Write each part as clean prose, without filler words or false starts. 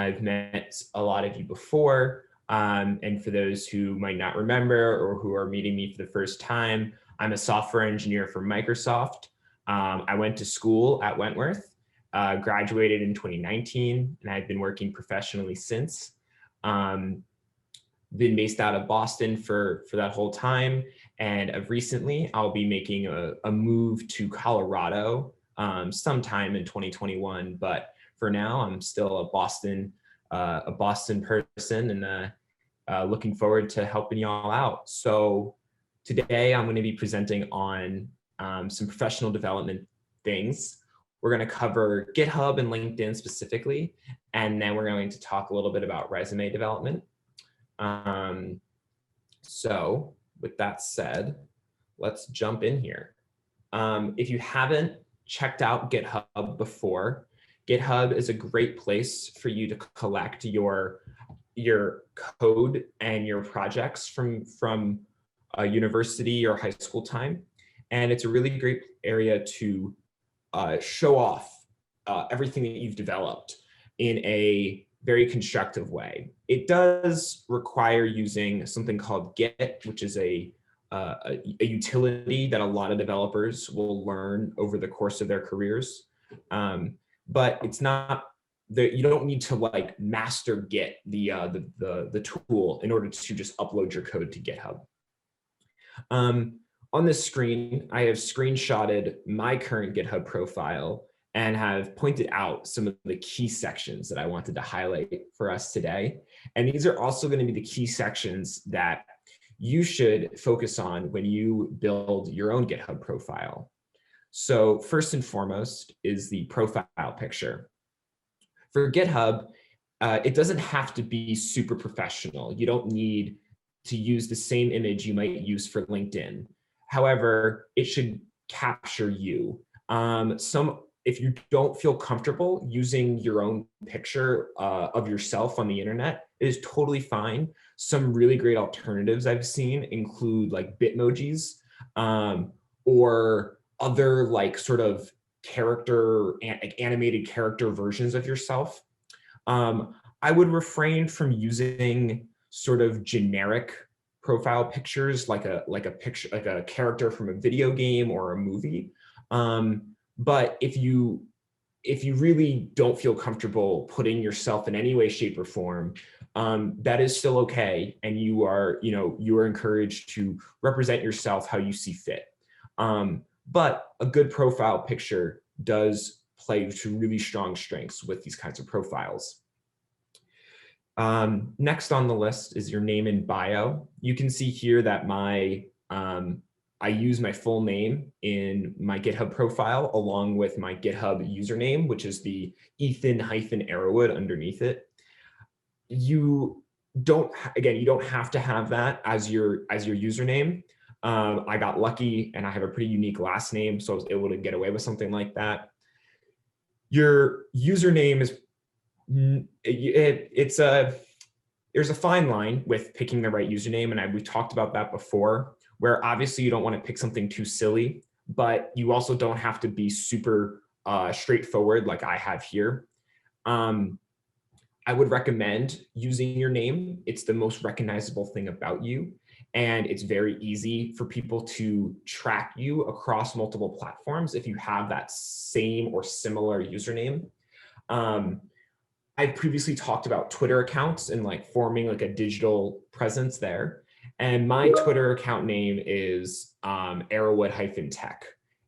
I've met a lot of you before. And for those who might not remember or who are meeting me for the first time, I'm a software engineer for Microsoft. I went to school at Wentworth, graduated in 2019, and I've been working professionally since. Been based out of Boston for that whole time. And of recently, I'll be making a move to Colorado sometime in 2021. But for now, I'm still a Boston person, and looking forward to helping y'all out. So today I'm going to be presenting on some professional development things. We're going to cover GitHub and LinkedIn specifically, and then we're going to talk a little bit about resume development. So with that said, let's jump in here. If you haven't checked out GitHub before, GitHub is a great place for you to collect your code and your projects from a university or high school time. And it's a really great area to show off everything that you've developed in a very constructive way. It does require using something called Git, which is a utility that a lot of developers will learn over the course of their careers. But it's not that you don't need to like master Git, the tool, in order to just upload your code to GitHub. On this screen, I have screenshotted my current GitHub profile and have pointed out some of the key sections that I wanted to highlight for us today. And these are also going to be the key sections that you should focus on when you build your own GitHub profile. So first and foremost is the profile picture. For GitHub, it doesn't have to be super professional. You don't need to use the same image you might use for LinkedIn. However, it should capture you. If you don't feel comfortable using your own picture of yourself on the internet, it is totally fine. Some really great alternatives I've seen include like Bitmojis or other like sort of animated character versions of yourself. I would refrain from using sort of generic profile pictures like a character from a video game or a movie. But if you really don't feel comfortable putting yourself in any way, shape, or form, that is still okay, and you are encouraged to represent yourself how you see fit. But a good profile picture does play to really strong strengths with these kinds of profiles. Next on the list is your name and bio. You can see here that I use my full name in my GitHub profile along with my GitHub username, which is the Ethan-Arrowod underneath it. You don't have to have that as your username. I got lucky and I have a pretty unique last name, so I was able to get away with something like that. Your username is, there's a fine line with picking the right username, and we've talked about that before, where obviously you don't want to pick something too silly, but you also don't have to be super straightforward like I have here. I would recommend using your name. It's the most recognizable thing about you, and it's very easy for people to track you across multiple platforms if you have that same or similar username. I previously talked about Twitter accounts and like forming like a digital presence there. And my Twitter account name is Arrowod-Tech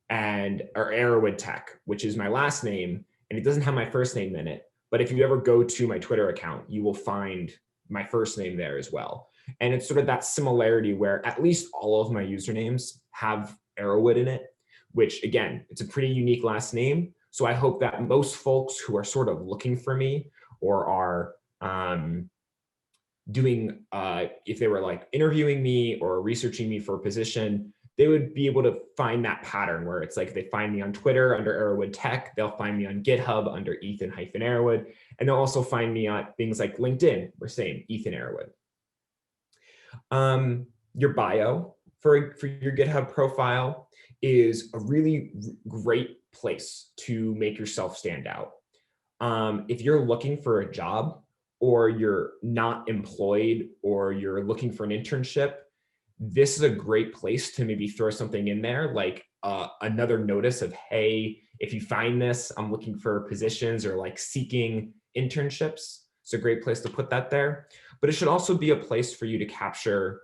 or Arrowod Tech, which is my last name, and it doesn't have my first name in it. But if you ever go to my Twitter account, you will find my first name there as well. And it's sort of that similarity where at least all of my usernames have Arrowod in it, which again, it's a pretty unique last name. So I hope that most folks who are sort of looking for me or are if they were like interviewing me or researching me for a position, they would be able to find that pattern where it's like they find me on Twitter under Arrowod Tech, they'll find me on GitHub under Ethan-Arrowod, and they'll also find me on things like LinkedIn, we're saying Ethan Arrowod. Your bio for your GitHub profile is a really great place to make yourself stand out. If you're looking for a job, or you're not employed, or you're looking for an internship, this is a great place to maybe throw something in there, like another notice of, hey, if you find this, I'm looking for positions or like seeking internships. It's a great place to put that there. But it should also be a place for you to capture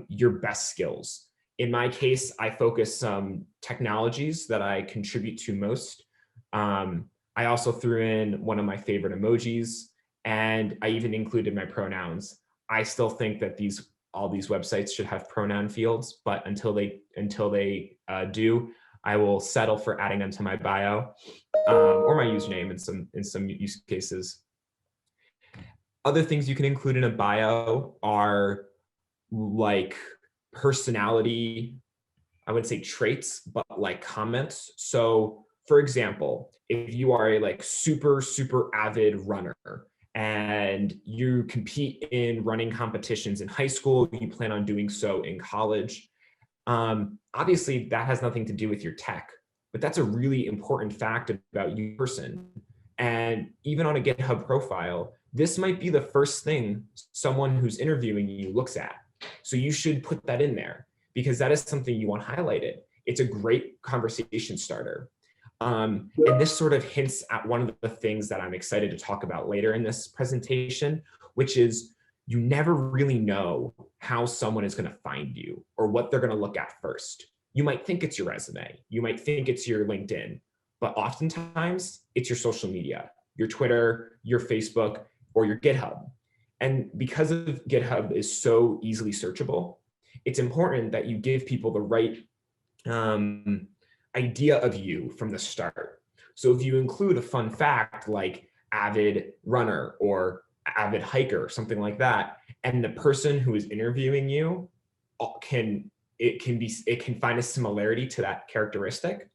your best skills. In my case, I focus some technologies that I contribute to most. I also threw in one of my favorite emojis, and I even included my pronouns. I still think that all these websites should have pronoun fields, but until they do, I will settle for adding them to my bio or my username in some use cases. Other things you can include in a bio are like personality, I would say traits, but like comments. So for example, if you are a like super avid runner and you compete in running competitions in high school, you plan on doing so in college, obviously that has nothing to do with your tech, but that's a really important fact about you person. And even on a GitHub profile, this might be the first thing someone who's interviewing you looks at. So you should put that in there because that is something you want highlighted. It's a great conversation starter. And this sort of hints at one of the things that I'm excited to talk about later in this presentation, which is you never really know how someone is going to find you or what they're going to look at first. You might think it's your resume. You might think it's your LinkedIn, but oftentimes it's your social media, your Twitter, your Facebook, or your GitHub. And because of GitHub is so easily searchable, it's important that you give people the right idea of you from the start. So if you include a fun fact like avid runner or avid hiker, something like that, and the person who is interviewing you can find a similarity to that characteristic,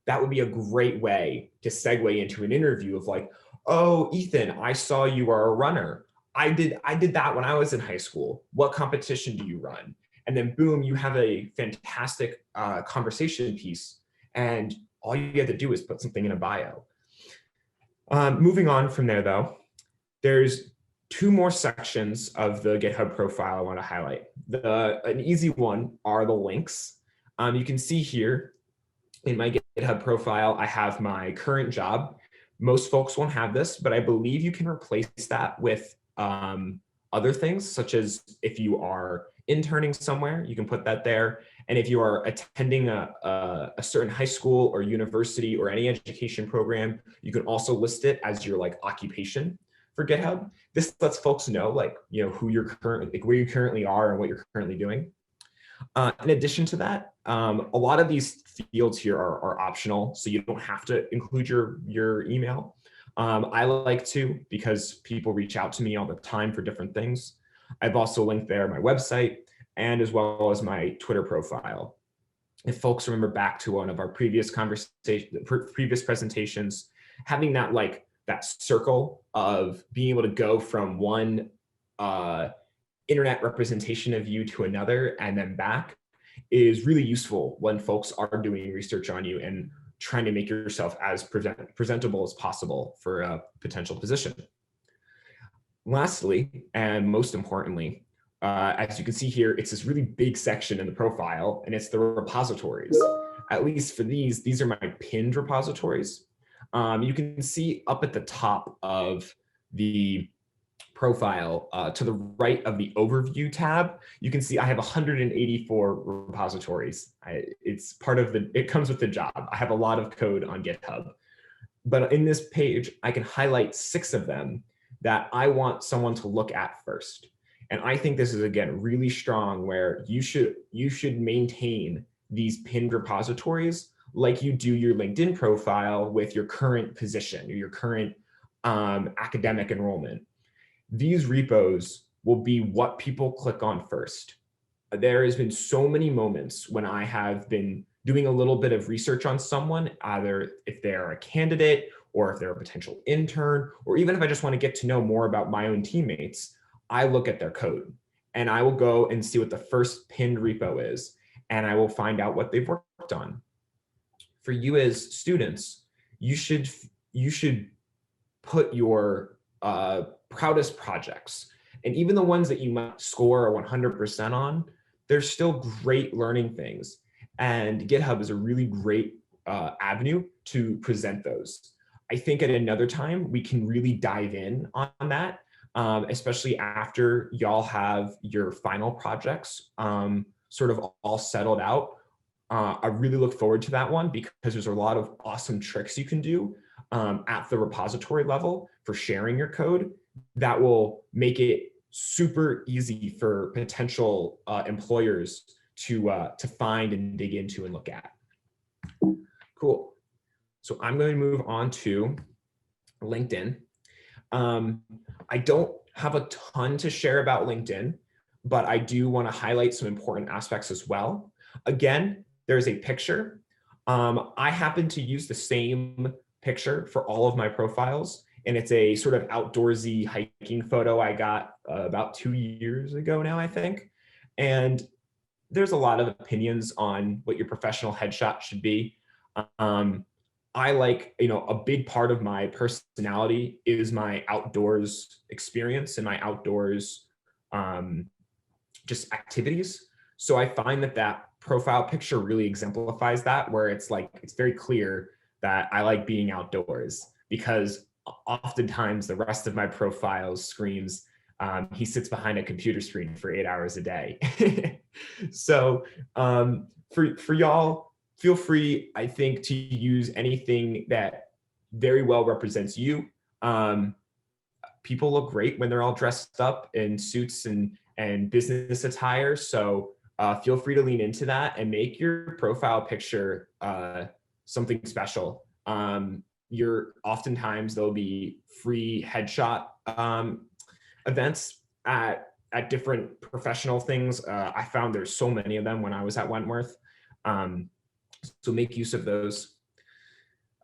that would be a great way to segue into an interview of like, oh, Ethan, I saw you are a runner. I did that when I was in high school. What competition do you run? And then boom, you have a fantastic conversation piece. And all you have to do is put something in a bio. Moving on from there though, there's two more sections of the GitHub profile I want to highlight. An easy one are the links. You can see here in my GitHub profile, I have my current job. Most folks won't have this, but I believe you can replace that with other things, such as if you are interning somewhere, you can put that there. And if you are attending a certain high school or university or any education program, you can also list it as your like occupation for GitHub. This lets folks know like, you know, who you're currently, like where you currently are and what you're currently doing. In addition to that, a lot of these fields here are optional, so you don't have to include your email. I like to because people reach out to me all the time for different things. I've also linked there my website and as well as my Twitter profile. If folks remember back to one of our previous presentations, having that circle of being able to go from one internet representation of you to another and then back is really useful when folks are doing research on you and trying to make yourself as presentable as possible for a potential position. Lastly, and most importantly, as you can see here, it's this really big section in the profile, and it's the repositories. At least for these are my pinned repositories. You can see up at the top of the profile, to the right of the overview tab, you can see I have 184 repositories. It's part of it comes with the job. I have a lot of code on GitHub. But in this page, I can highlight 6 of them that I want someone to look at first. And I think this is, again, really strong where you should maintain these pinned repositories like you do your LinkedIn profile with your current position or your current academic enrollment. These repos will be what people click on first. There has been so many moments when I have been doing a little bit of research on someone, either if they're a candidate or if they're a potential intern, or even if I just want to get to know more about my own teammates, I look at their code and I will go and see what the first pinned repo is, and I will find out what they've worked on. For you as students, you should put your proudest projects. And even the ones that you might score a 100% on, they're still great learning things. And GitHub is a really great avenue to present those. I think at another time, we can really dive in on that, especially after y'all have your final projects sort of all settled out. I really look forward to that one because there's a lot of awesome tricks you can do at the repository level for sharing your code that will make it super easy for potential employers to find and dig into and look at. Cool. So I'm going to move on to LinkedIn. I don't have a ton to share about LinkedIn, but I do want to highlight some important aspects as well. Again, there's a picture. I happen to use the same picture for all of my profiles, and it's a sort of outdoorsy hiking photo I got about 2 years ago now, I think. And there's a lot of opinions on what your professional headshot should be. I like, a big part of my personality is my outdoors experience and my outdoors just activities. So I find that profile picture really exemplifies that, where it's very clear that I like being outdoors, because oftentimes the rest of my profile screams, he sits behind a computer screen for 8 hours a day. So for y'all, feel free, I think, to use anything that very well represents you. People look great when they're all dressed up in suits and business attire. So feel free to lean into that and make your profile picture something special. Oftentimes there'll be free headshot events at different professional things. I found there's so many of them when I was at Wentworth. So make use of those.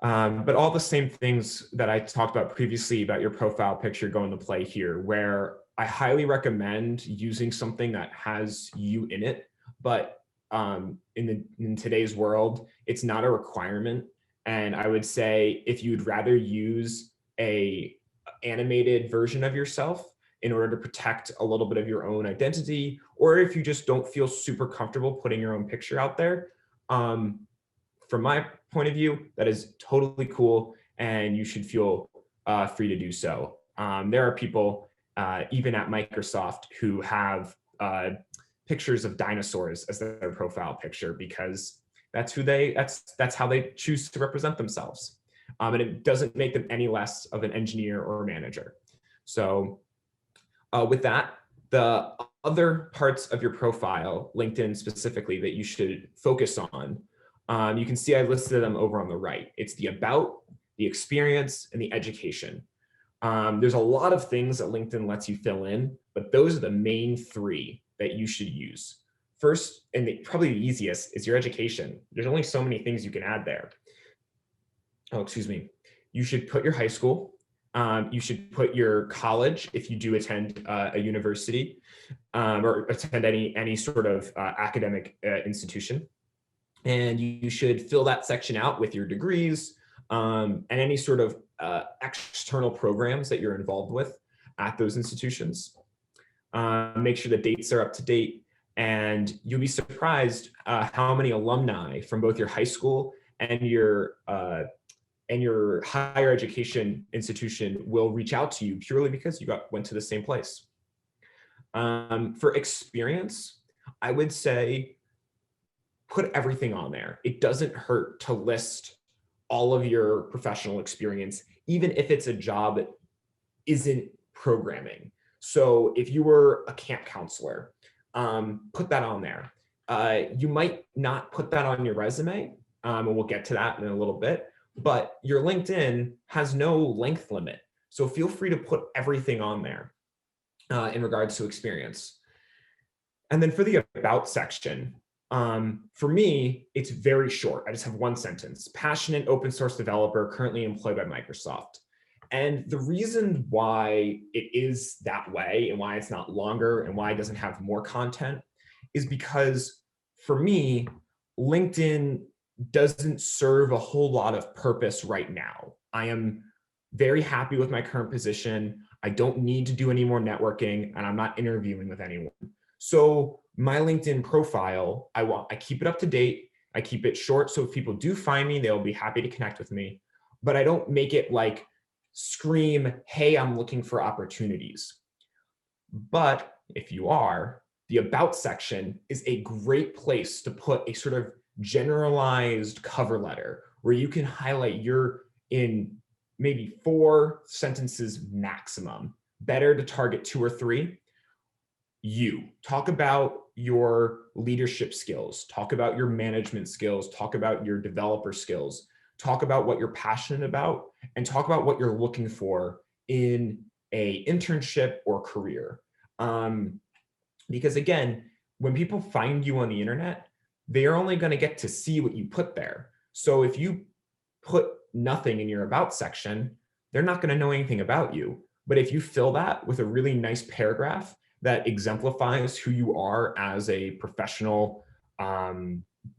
But all the same things that I talked about previously about your profile picture go into play here, where I highly recommend using something that has you in it. But in today's world, it's not a requirement. And I would say if you'd rather use a animated version of yourself in order to protect a little bit of your own identity, or if you just don't feel super comfortable putting your own picture out there, from my point of view, that is totally cool, and you should feel free to do so. There are people, even at Microsoft, who have pictures of dinosaurs as their profile picture, because that's how they choose to represent themselves. And it doesn't make them any less of an engineer or a manager. So with that, the other parts of your profile, LinkedIn specifically, that you should focus on, you can see I listed them over on the right. It's the about, the experience, and the education. There's a lot of things that LinkedIn lets you fill in, but those are the main three that you should use. First, and probably the easiest, is your education. There's only so many things you can add there. Oh, excuse me. You should put your high school. You should put your college if you do attend a university or attend any sort of academic institution. And you should fill that section out with your degrees and any sort of external programs that you're involved with at those institutions. Make sure the dates are up to date, and you'll be surprised how many alumni from both your high school and your higher education institution will reach out to you purely because you went to the same place. For experience, I would say put everything on there. It doesn't hurt to list all of your professional experience, even if it's a job that isn't programming. So if you were a camp counselor, put that on there. You might not put that on your resume, and we'll get to that in a little bit, but your LinkedIn has no length limit. So feel free to put everything on there in regards to experience. And then for the about section, for me, it's very short. I just have one sentence: passionate open source developer currently employed by Microsoft. And the reason why it is that way and why it's not longer and why it doesn't have more content is because for me, LinkedIn doesn't serve a whole lot of purpose right now. I am very happy with my current position. I don't need to do any more networking, and I'm not interviewing with anyone. So my LinkedIn profile, I keep it up to date. I keep it short. So if people do find me, they'll be happy to connect with me, but I don't make it like scream, hey, I'm looking for opportunities. But if you are, the about section is a great place to put a sort of generalized cover letter where you can highlight your, in maybe 4 sentences maximum, better to target 2 or 3. You talk about your leadership skills, talk about your management skills, talk about your developer skills, talk about what you're passionate about, and talk about what you're looking for in a internship or career. Because again, when people find you on the internet, they are only going to get to see what you put there. So if you put nothing in your about section, they're not going to know anything about you. But if you fill that with a really nice paragraph that exemplifies who you are as a professional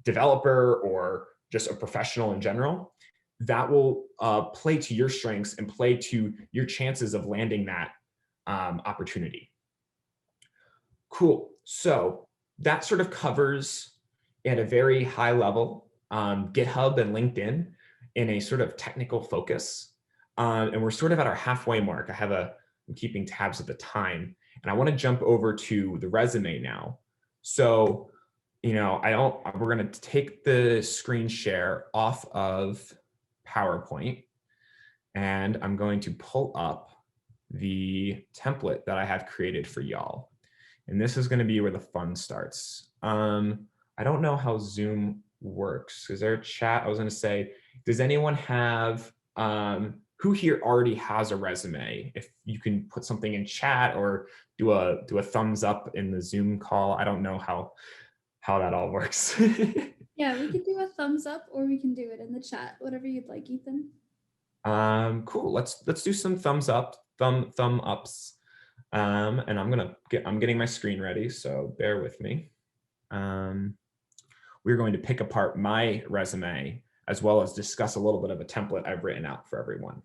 developer or just a professional in general, that will play to your strengths and play to your chances of landing that opportunity. Cool. So that sort of covers at a very high level GitHub and LinkedIn in a sort of technical focus. And we're sort of at our halfway mark. I'm keeping tabs of the time, and I want to jump over to the resume now. So, we're going to take the screen share off of PowerPoint, and I'm going to pull up the template that I have created for y'all. And this is going to be where the fun starts. I don't know how Zoom works. Is there a chat? I was going to say, does anyone have, who here already has a resume? If you can put something in chat or do a thumbs up in the Zoom call. I don't know how that all works. Yeah, we could do a thumbs up or we can do it in the chat, whatever you'd like, Ethan. Cool. Let's do some thumbs up, thumb ups. And I'm getting my screen ready, so bear with me. We're going to pick apart my resume as well as discuss a little bit of a template I've written out for everyone.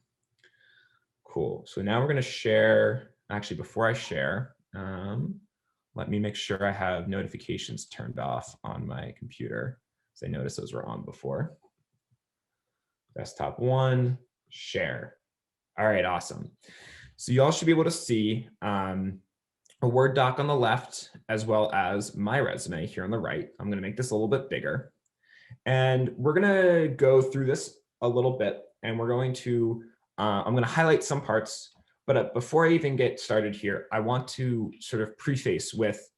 Cool. So now we're going to share. Actually, before I share, let me make sure I have notifications turned off on my computer, because I noticed those were on before. Desktop 1, share. All right, awesome. So you all should be able to see a Word doc on the left, as well as my resume here on the right. I'm going to make this a little bit bigger. And we're going to go through this a little bit, and we're going to, I'm going to highlight some parts. But before I even get started here, I want to sort of preface with,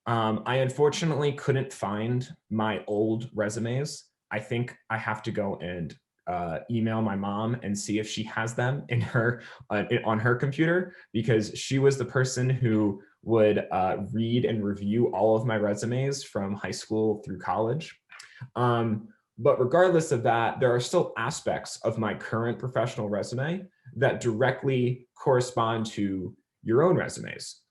I unfortunately couldn't find my old resumes. I think I have to go and email my mom and see if she has them in her on her computer, because she was the person who would read and review all of my resumes from high school through college. But regardless of that, there are still aspects of my current professional resume that directly correspond to your own resumes.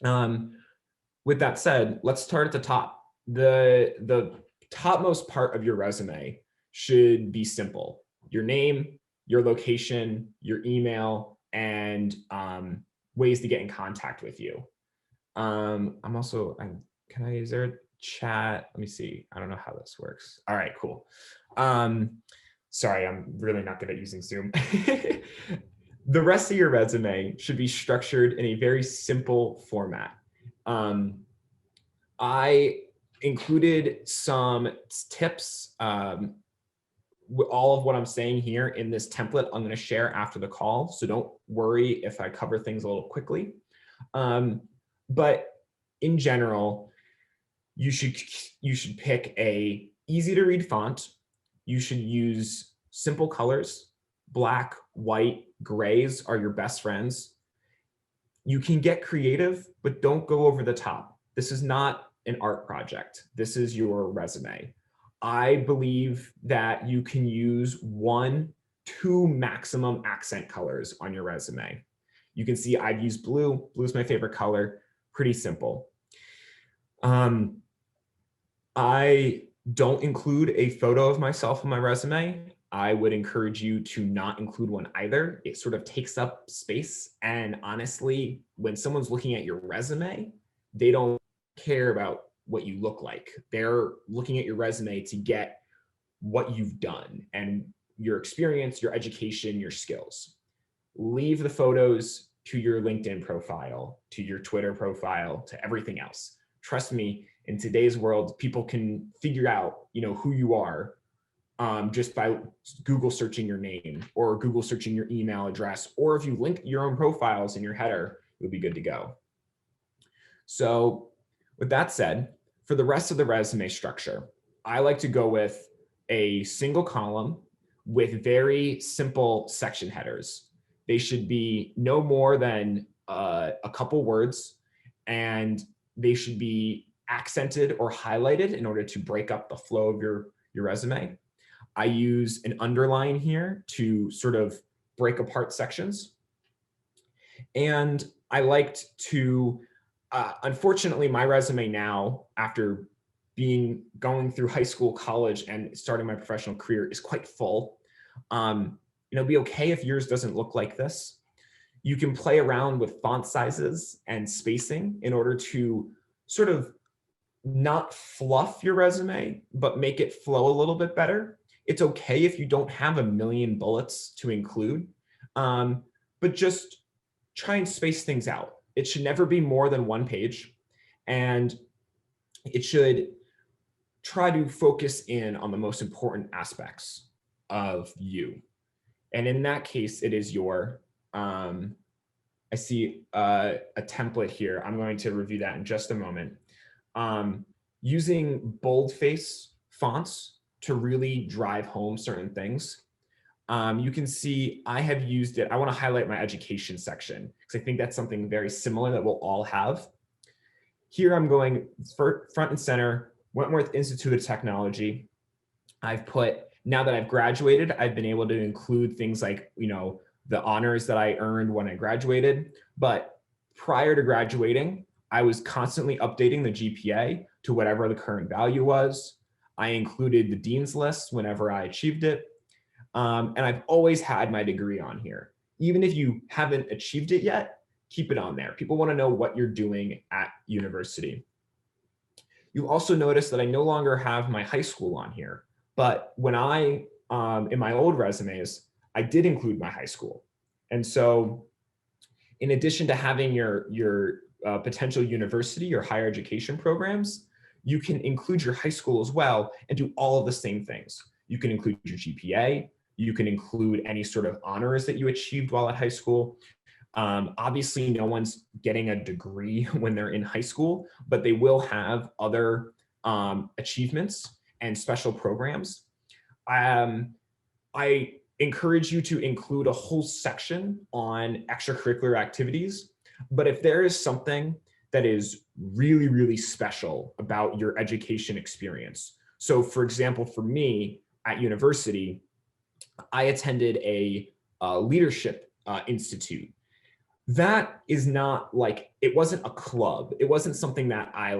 With that said, let's start at the top. The topmost part of your resume should be simple: your name, your location, your email, and ways to get in contact with you. Is there a chat? Let me see. I don't know how this works. All right, cool. Sorry, I'm really not good at using Zoom. The rest of your resume should be structured in a very simple format. I included some tips. All of what I'm saying here in this template, I'm going to share after the call. So don't worry if I cover things a little quickly. But in general, you should pick a easy to read font. You should use simple colors. Black, white, grays are your best friends. You can get creative, but don't go over the top. This is not an art project. This is your resume. I believe that you can use 1, 2 maximum accent colors on your resume. You can see I've used blue. Blue is my favorite color. Pretty simple. I don't include a photo of myself on my resume. I would encourage you to not include one either. It sort of takes up space. And honestly, when someone's looking at your resume, they don't care about what you look like. They're looking at your resume to get what you've done and your experience, your education, your skills. Leave the photos to your LinkedIn profile, to your Twitter profile, to everything else. Trust me, in today's world, people can figure out, who you are just by Google searching your name or Google searching your email address, or if you link your own profiles in your header, you'll be good to go. So with that said, for the rest of the resume structure, I like to go with a single column with very simple section headers. They should be no more than a couple words, and they should be accented or highlighted in order to break up the flow of your resume. I use an underline here to sort of break apart sections. And I liked to, unfortunately, my resume now, after going through high school, college, and starting my professional career, is quite full. Be okay if yours doesn't look like this. You can play around with font sizes and spacing in order to sort of not fluff your resume, but make it flow a little bit better. It's okay if you don't have a million bullets to include, but just try and space things out. It should never be more than one page, and it should try to focus in on the most important aspects of you. And in that case, it is your, I see a template here. I'm going to review that in just a moment. Using boldface fonts to really drive home certain things. You can see I have used it. I want to highlight my education section because I think that's something very similar that we'll all have. Here I'm going front and center, Wentworth Institute of Technology. I've put, now that I've graduated, I've been able to include things like, the honors that I earned when I graduated. But prior to graduating, I was constantly updating the GPA to whatever the current value was. I included the dean's list whenever I achieved it. And I've always had my degree on here. Even if you haven't achieved it yet, keep it on there. People want to know what you're doing at university. You'll also notice that I no longer have my high school on here. But when in my old resumes, I did include my high school. And so in addition to having your potential university or higher education programs, you can include your high school as well and do all of the same things. You can include your GPA. You can include any sort of honors that you achieved while at high school. Obviously, no one's getting a degree when they're in high school, but they will have other achievements and special programs. I encourage you to include a whole section on extracurricular activities. But if there is something that is really, really special about your education experience. So for example, for me at university, I attended a leadership institute. That is not like, it wasn't a club. It wasn't something that I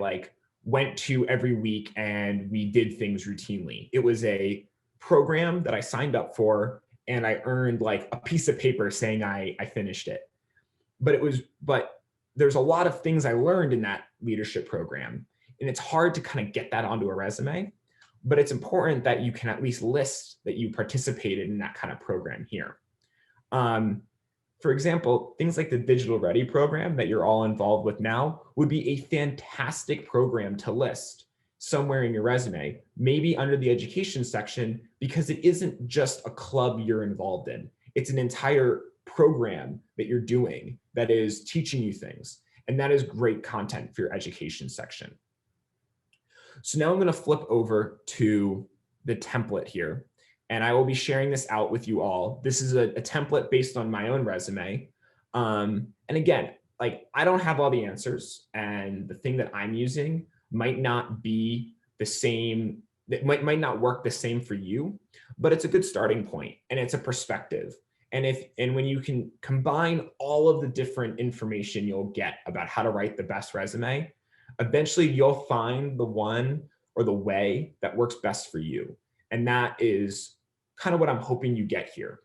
went to every week and we did things routinely. It was a program that I signed up for and I earned a piece of paper saying I finished it. But there's a lot of things I learned in that leadership program, and it's hard to kind of get that onto a resume, but it's important that you can at least list that you participated in that kind of program here. For example, things like the Digital Ready program that you're all involved with now would be a fantastic program to list somewhere in your resume, maybe under the education section, because it isn't just a club you're involved in. It's an entire program that you're doing that is teaching you things. And that is great content for your education section. So now I'm going to flip over to the template here, and I will be sharing this out with you all. This is a template based on my own resume. And again, I don't have all the answers, and the thing that I'm using might not be the same, it might not work the same for you, but it's a good starting point and it's a perspective. And when you can combine all of the different information you'll get about how to write the best resume, eventually you'll find the one or the way that works best for you. And that is kind of what I'm hoping you get here.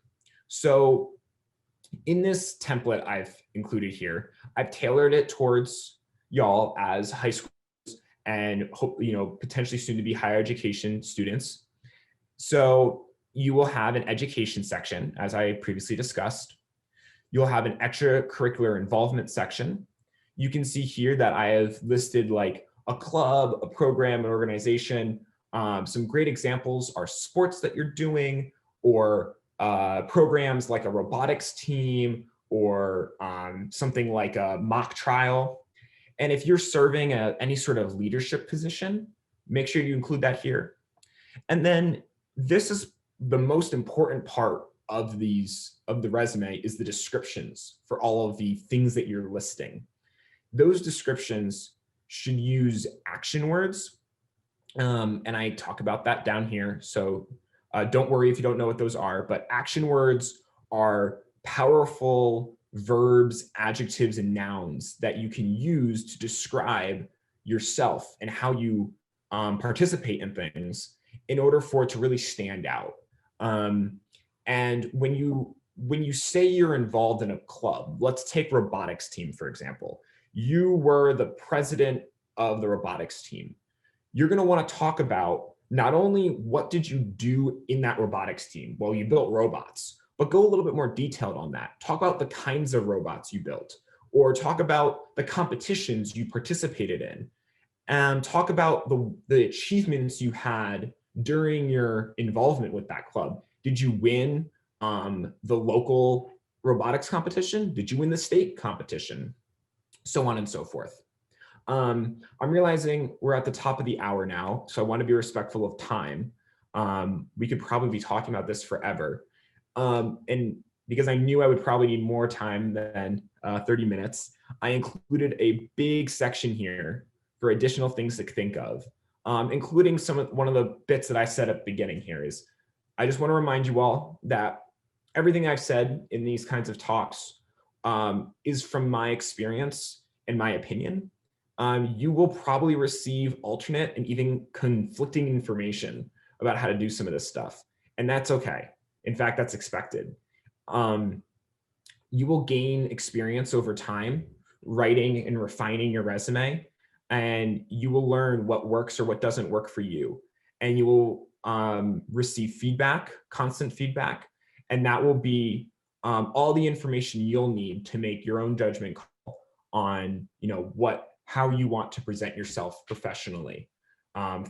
So in this template I've included here, I've tailored it towards y'all as high schools and hope, potentially soon to be higher education students. So you will have an education section, as I previously discussed. You'll have an extracurricular involvement section. You can see here that I have listed like a club, a program, an organization. Some great examples are sports that you're doing, or programs like a robotics team, or something like a mock trial. And if you're serving any sort of leadership position, make sure you include that here. And then this is the most important part of the resume, is the descriptions for all of the things that you're listing. Those descriptions should use action words. And I talk about that down here. So don't worry if you don't know what those are, but action words are powerful verbs, adjectives, and nouns that you can use to describe yourself and how you participate in things in order for it to really stand out. And when you say you're involved in a club, let's take robotics team, for example. You were the president of the robotics team. You're going to want to talk about not only what did you do in that robotics team? Well, you built robots, but go a little bit more detailed on that. Talk about the kinds of robots you built, or talk about the competitions you participated in, and talk about the achievements you had during your involvement with that club. Did you win the local robotics competition? Did you win the state competition? So on and so forth. I'm realizing we're at the top of the hour now, so I want to be respectful of time. We could probably be talking about this forever. And because I knew I would probably need more time than 30 minutes, I included a big section here for additional things to think of, including one of the bits that I said at the beginning here is, I just want to remind you all that everything I've said in these kinds of talks is from my experience and my opinion. You will probably receive alternate and even conflicting information about how to do some of this stuff, and that's okay. In fact, that's expected. You will gain experience over time writing and refining your resume, and you will learn what works or what doesn't work for you. And you will receive feedback, constant feedback, and that will be all the information you'll need to make your own judgment call on how you want to present yourself professionally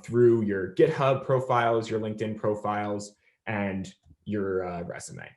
through your GitHub profiles, your LinkedIn profiles, and your resume.